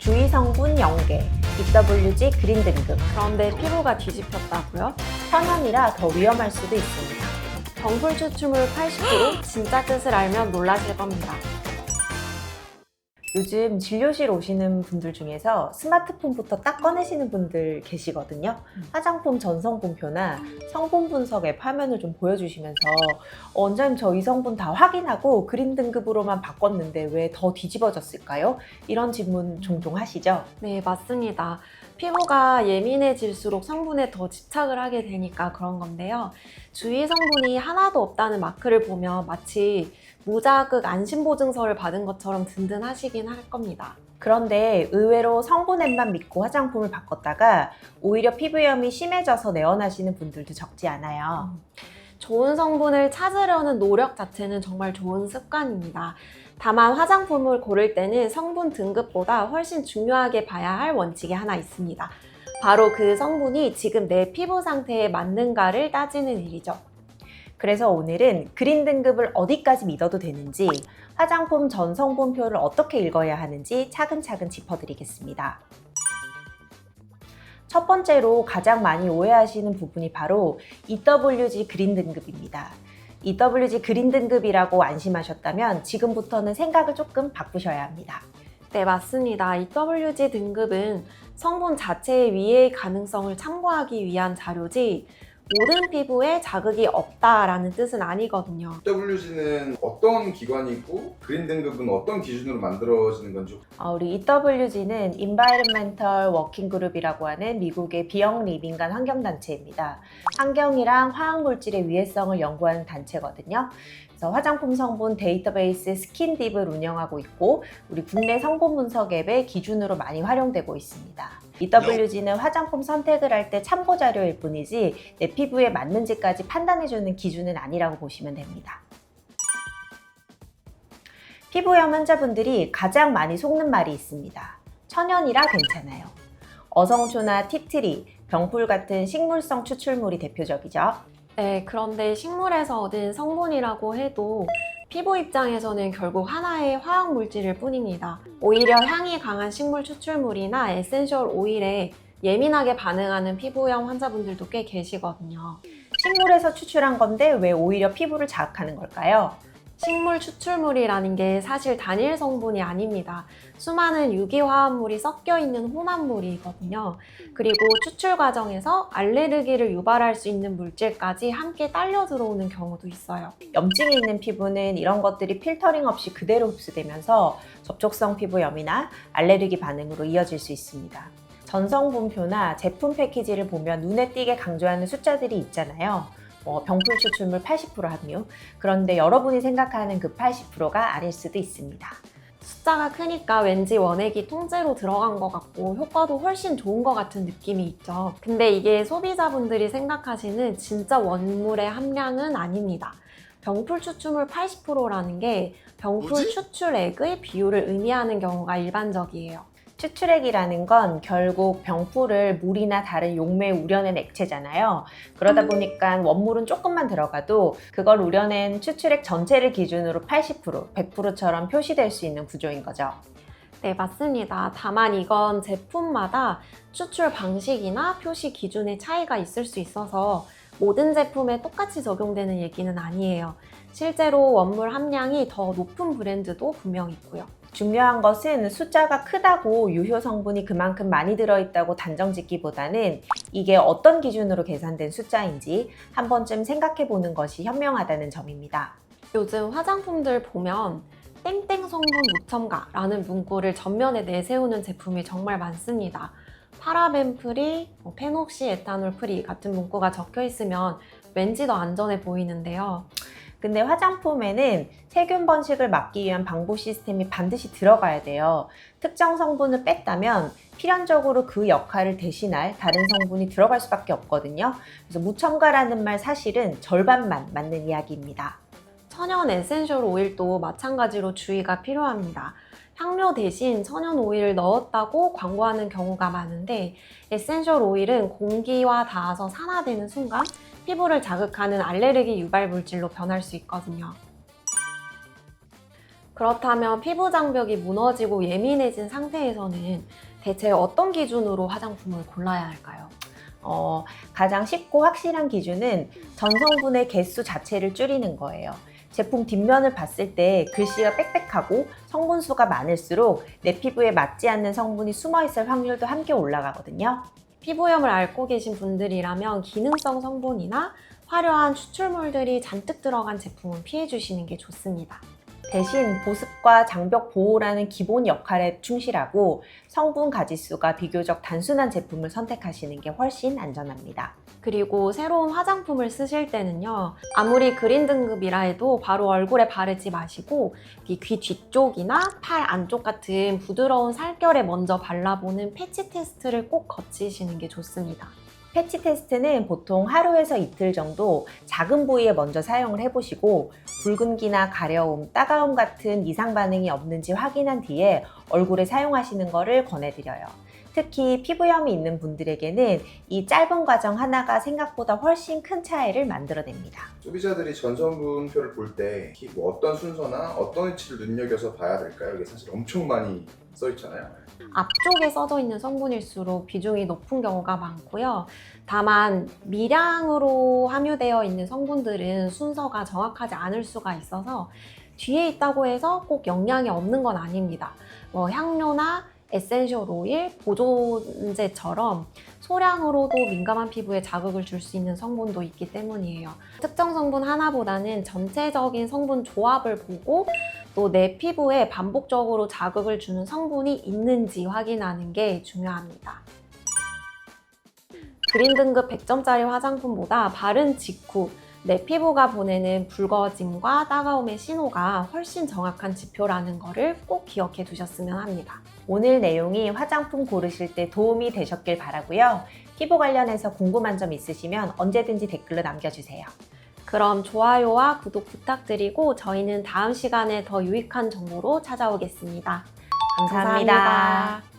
주의 성분 0개, EWG 그린 등급, 그런데 피부가 뒤집혔다고요? 천연이라 더 위험할 수도 있습니다. 병풀 추출물 80% 진짜 뜻을 알면 놀라실 겁니다. 요즘 진료실 오시는 분들 중에서 스마트폰부터 딱 꺼내시는 분들 계시거든요. 화장품 전성분표나 성분 분석 앱 화면을 좀 보여주시면서 원장님 저 이 성분 다 확인하고 그린 등급으로만 바꿨는데 왜 더 뒤집어졌을까요? 이런 질문 종종 하시죠? 네, 맞습니다. 피부가 예민해질수록 성분에 더 집착을 하게 되니까 그런 건데요. 주의 성분이 하나도 없다는 마크를 보면 마치 무자극 안심보증서를 받은 것처럼 든든하시긴 할 겁니다. 그런데 의외로 성분 앱만 믿고 화장품을 바꿨다가 오히려 피부염이 심해져서 내원하시는 분들도 적지 않아요. 좋은 성분을 찾으려는 노력 자체는 정말 좋은 습관입니다. 다만 화장품을 고를 때는 성분 등급보다 훨씬 중요하게 봐야 할 원칙이 하나 있습니다. 바로 그 성분이 지금 내 피부 상태에 맞는가를 따지는 일이죠. 그래서 오늘은 그린 등급을 어디까지 믿어도 되는지, 화장품 전 성분표를 어떻게 읽어야 하는지 차근차근 짚어드리겠습니다. 첫 번째로 가장 많이 오해하시는 부분이 바로 EWG 그린 등급입니다. EWG 그린 등급이라고 안심하셨다면 지금부터는 생각을 조금 바꾸셔야 합니다. 네, 맞습니다. EWG 등급은 성분 자체의 위해의 가능성을 참고하기 위한 자료지 모든 피부에 자극이 없다라는 뜻은 아니거든요. EWG는 어떤 기관이고 그린 등급은 어떤 기준으로 만들어지는 건지. 우리 EWG는 Environmental Working Group이라고 하는 미국의 비영리 민간 환경단체입니다. 환경이랑 화학물질의 위해성을 연구하는 단체거든요. 그래서 화장품 성분 데이터베이스 스킨딥을 운영하고 있고 우리 국내 성분 분석 앱의 기준으로 많이 활용되고 있습니다. EWG는 화장품 선택을 할 때 참고 자료일 뿐이지 내 피부에 맞는지까지 판단해주는 기준은 아니라고 보시면 됩니다. 피부염 환자분들이 가장 많이 속는 말이 있습니다. 천연이라 괜찮아요. 어성초나 티트리, 병풀 같은 식물성 추출물이 대표적이죠. 네, 그런데 식물에서 얻은 성분이라고 해도 피부 입장에서는 결국 하나의 화학 물질일 뿐입니다. 오히려 향이 강한 식물 추출물이나 에센셜 오일에 예민하게 반응하는 피부염 환자분들도 꽤 계시거든요. 식물에서 추출한 건데 왜 오히려 피부를 자극하는 걸까요? 식물 추출물이라는 게 사실 단일 성분이 아닙니다. 수많은 유기화합물이 섞여 있는 혼합물이거든요. 그리고 추출 과정에서 알레르기를 유발할 수 있는 물질까지 함께 딸려 들어오는 경우도 있어요. 염증이 있는 피부는 이런 것들이 필터링 없이 그대로 흡수되면서 접촉성 피부염이나 알레르기 반응으로 이어질 수 있습니다. 전성분표나 제품 패키지를 보면 눈에 띄게 강조하는 숫자들이 있잖아요. 병풀 추출물 80% 함유. 그런데 여러분이 생각하는 그 80%가 아닐 수도 있습니다. 숫자가 크니까 왠지 원액이 통째로 들어간 것 같고 효과도 훨씬 좋은 것 같은 느낌이 있죠. 근데 이게 소비자분들이 생각하시는 진짜 원물의 함량은 아닙니다. 병풀 추출물 80%라는 게 병풀 추출액의 비율을 의미하는 경우가 일반적이에요. 추출액이라는 건 결국 병풀을 물이나 다른 용매에 우려낸 액체잖아요. 그러다 보니까 원물은 조금만 들어가도 그걸 우려낸 추출액 전체를 기준으로 80%, 100%처럼 표시될 수 있는 구조인 거죠. 네, 맞습니다. 다만 이건 제품마다 추출 방식이나 표시 기준의 차이가 있을 수 있어서 모든 제품에 똑같이 적용되는 얘기는 아니에요. 실제로 원물 함량이 더 높은 브랜드도 분명 있고요. 중요한 것은 숫자가 크다고 유효 성분이 그만큼 많이 들어있다고 단정 짓기보다는 이게 어떤 기준으로 계산된 숫자인지 한 번쯤 생각해 보는 것이 현명하다는 점입니다. 요즘 화장품들 보면 땡땡 성분 무첨가라는 문구를 전면에 내세우는 제품이 정말 많습니다. 파라벤 프리, 페녹시 에탄올 프리 같은 문구가 적혀 있으면 왠지 더 안전해 보이는데요. 근데 화장품에는 세균 번식을 막기 위한 방부 시스템이 반드시 들어가야 돼요. 특정 성분을 뺐다면 필연적으로 그 역할을 대신할 다른 성분이 들어갈 수밖에 없거든요. 그래서 무첨가라는 말 사실은 절반만 맞는 이야기입니다. 천연 에센셜 오일도 마찬가지로 주의가 필요합니다. 향료 대신 천연 오일을 넣었다고 광고하는 경우가 많은데 에센셜 오일은 공기와 닿아서 산화되는 순간 피부를 자극하는 알레르기 유발 물질로 변할 수 있거든요. 그렇다면 피부 장벽이 무너지고 예민해진 상태에서는 대체 어떤 기준으로 화장품을 골라야 할까요? 가장 쉽고 확실한 기준은 전성분의 개수 자체를 줄이는 거예요. 제품 뒷면을 봤을 때 글씨가 빽빽하고 성분수가 많을수록 내 피부에 맞지 않는 성분이 숨어있을 확률도 함께 올라가거든요. 피부염을 앓고 계신 분들이라면 기능성 성분이나 화려한 추출물들이 잔뜩 들어간 제품은 피해 주시는 게 좋습니다. 대신 보습과 장벽 보호라는 기본 역할에 충실하고 성분 가짓수가 비교적 단순한 제품을 선택하시는 게 훨씬 안전합니다. 그리고 새로운 화장품을 쓰실 때는요, 아무리 그린 등급이라 해도 바로 얼굴에 바르지 마시고 이 귀 뒤쪽이나 팔 안쪽 같은 부드러운 살결에 먼저 발라보는 패치 테스트를 꼭 거치시는 게 좋습니다. 패치 테스트는 보통 하루에서 이틀 정도 작은 부위에 먼저 사용을 해보시고 붉은기나 가려움, 따가움 같은 이상 반응이 없는지 확인한 뒤에 얼굴에 사용하시는 것을 권해드려요. 특히 피부염이 있는 분들에게는 이 짧은 과정 하나가 생각보다 훨씬 큰 차이를 만들어냅니다. 소비자들이 전성분표를 볼 때 뭐 어떤 순서나 어떤 위치를 눈여겨서 봐야 될까요? 이게 사실 엄청 많이 써 있잖아요. 앞쪽에 써져 있는 성분일수록 비중이 높은 경우가 많고요. 다만 미량으로 함유되어 있는 성분들은 순서가 정확하지 않을 수가 있어서 뒤에 있다고 해서 꼭 영향이 없는 건 아닙니다. 향료나 에센셜 오일, 보존제처럼 소량으로도 민감한 피부에 자극을 줄 수 있는 성분도 있기 때문이에요. 특정 성분 하나보다는 전체적인 성분 조합을 보고 또 내 피부에 반복적으로 자극을 주는 성분이 있는지 확인하는 게 중요합니다. 그린 등급 100점짜리 화장품보다 바른 직후 내 피부가 보내는 붉어짐과 따가움의 신호가 훨씬 정확한 지표라는 것을 꼭 기억해 두셨으면 합니다. 오늘 내용이 화장품 고르실 때 도움이 되셨길 바라고요. 피부 관련해서 궁금한 점 있으시면 언제든지 댓글로 남겨주세요. 그럼 좋아요와 구독 부탁드리고 저희는 다음 시간에 더 유익한 정보로 찾아오겠습니다. 감사합니다.